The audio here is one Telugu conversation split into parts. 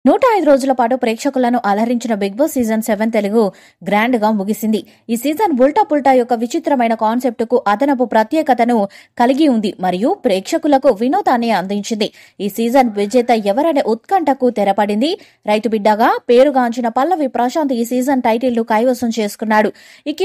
105 రోజుల పాటు ప్రేక్షకులను అలరించిన Bigg Boss season 7 Telugu grand గా ముగిసింది. ఈ సీజన్ ఉల్టా పుల్టా యొక్క విచిత్రమైన కాన్సెప్ట్ కు అదనపు ప్రత్యేకతను కలిగి ఉంది మరియు ప్రేక్షకులకు వినోదాన్ని అందించింది. ఈ సీజన్ విజేత ఎవరనే ఉత్కంఠకు తెరపడింది. రైతు బిడ్డగా పేరుగాంచిన పల్లవి ప్రశాంత్ ఈ సీజన్ టైటిల్ ను కైవసం చేసుకున్నాడు.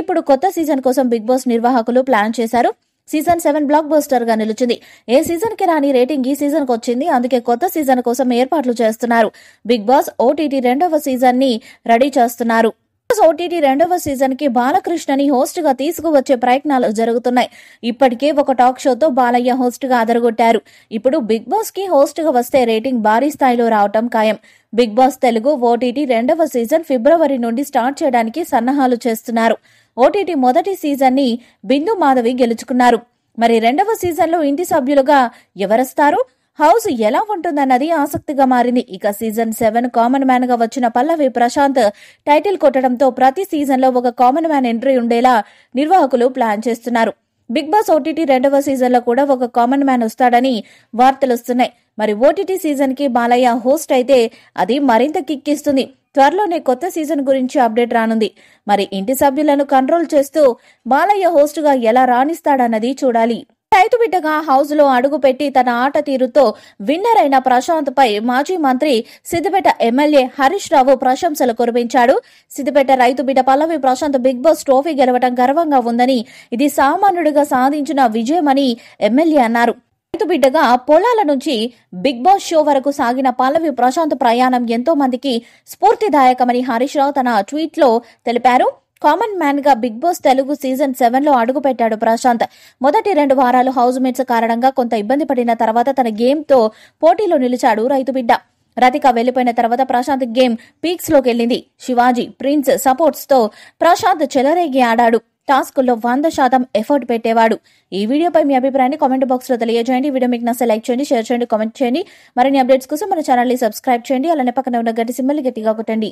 ఇప్పుడు కొత్త సీజన్ కోసం బిగ్ బాస్ నిర్వాహకులు ప్లాన్ చేశారు. సీజన్ 7 బ్లాక్ బస్టర్ గా నిలిచింది. ఏ సీజన్ కి రాని రేటింగ్ ఈ సీజన్ కు వచ్చింది. అందుకే కొత్త సీజన్ కోసం ఏర్పాట్లు చేస్తున్నారు. బిగ్ బాస్ ఓటీటీ 2వ సీజన్ ని రెడీ చేస్తున్నారు. ఓటీటీ 2వ సీజన్ కి బాలకృష్ణని హోస్ట్ గా తీసుకువచ్చే ప్రయత్నాలు జరుగుతున్నాయి. ఇప్పటికే ఒక టాక్ షోతో బాలయ్య హోస్ట్ గా అదరగొట్టారు. ఇప్పుడు బిగ్ బాస్ కి హోస్ట్ గా వస్తే రేటింగ్ భారీ స్థాయిలో రావటం ఖాయం. బిగ్ బాస్ తెలుగు ఓటీటీ 2వ సీజన్ ఫిబ్రవరి నుండి స్టార్ట్ చేయడానికి సన్నాహాలు చేస్తున్నారు. ఓటీటీ మొదటి సీజన్ ని బిందు మాధవి గెలుచుకున్నారు. మరి 2వ సీజన్ లో ఇంటి సభ్యులుగా ఎవరొస్తారు, హౌస్ ఎలా ఉంటుందన్నది ఆసక్తిగా మారింది. ఇక సీజన్ 7 కామన్ మ్యాన్ గా వచ్చిన పల్లవి ప్రశాంత్ టైటిల్ కొట్టడంతో ప్రతి సీజన్ లో ఒక కామన్ మ్యాన్ ఎంట్రీ ఉండేలా నిర్వాహకులు ప్లాన్ చేస్తున్నారు. బిగ్ బాస్ ఓటీటీ 2వ సీజన్ లో కూడా ఒక కామన్ మ్యాన్ వస్తాడని వార్తలొస్తున్నాయి. మరి ఓటీటీ సీజన్ కి బాలయ్య హోస్ట్ అయితే అది మరింత కిక్కిస్తుంది. త్వరలోనే కొత్త సీజన్ గురించి అప్డేట్ రానుంది. మరి ఇంటి సభ్యులను కంట్రోల్ చేస్తూ బాలయ్య హోస్ట్ గా ఎలా రాణిస్తాడన్నది చూడాలి. రైతు బిడ్డగా హౌస్ లో అడుగుపెట్టి తన ఆట తీరుతో విన్నర్ అయిన ప్రశాంత్ పై మాజీ మంత్రి సిద్దిపేట ఎమ్మెల్యే హరీష్ రావు ప్రశంసలు కురిపించాడు. సిద్దిపేట రైతు బిడ్డ పల్లవి ప్రశాంత్ బిగ్ బాస్ ట్రోఫీ గెలవడం గర్వంగా ఉందని, ఇది సామాన్యుడిగా సాధించిన విజయమని ఎమ్మెల్యే అన్నారు. రైతు బిడ్డగా పొలాల నుంచి బిగ్ బాస్ షో వరకు సాగిన పల్లవి ప్రశాంత్ ప్రయాణం ఎంతో మందికి స్ఫూర్తిదాయకమని హరీష్ రావు తన ట్వీట్ లో తెలిపారు. కామన్ మ్యాన్ గా బిగ్ బాస్ తెలుగు సీజన్ 7 లో అడుగుపెట్టాడు ప్రశాంత్. మొదటి 2 వారాలు హౌస్ మేట్స్ కారణంగా కొంత ఇబ్బంది పడిన తర్వాత తన గేమ్ తో పోటీలో నిలిచాడు రైతు బిడ్డ. రతిక వెళ్లిపోయిన తర్వాత ప్రశాంత్ గేమ్ పీక్స్ లోకి వెళ్లింది. శివాజీ, ప్రిన్స్ సపోర్ట్స్ తో ప్రశాంత్ చెలరేగి ఆడాడు. టాస్కుల్లో 100% ఎఫర్ట్ పెట్టేవాడు. ఈ వీడియోపై మీ అభిప్రాయాన్ని కామెంట్ బాక్స్ లో తెలియజేయండి. వీడియో మీకు నచ్చితే లైక్ చేయండి, షేర్ చేయండి, కామెంట్ చేయండి. మరిన్ని అప్డేట్స్ కోసం మన ఛానల్ ని సబ్స్క్రైబ్ చేయండి. అలానే పక్కన ఉన్న గంట సింబల్ గట్టిగా కొట్టండి.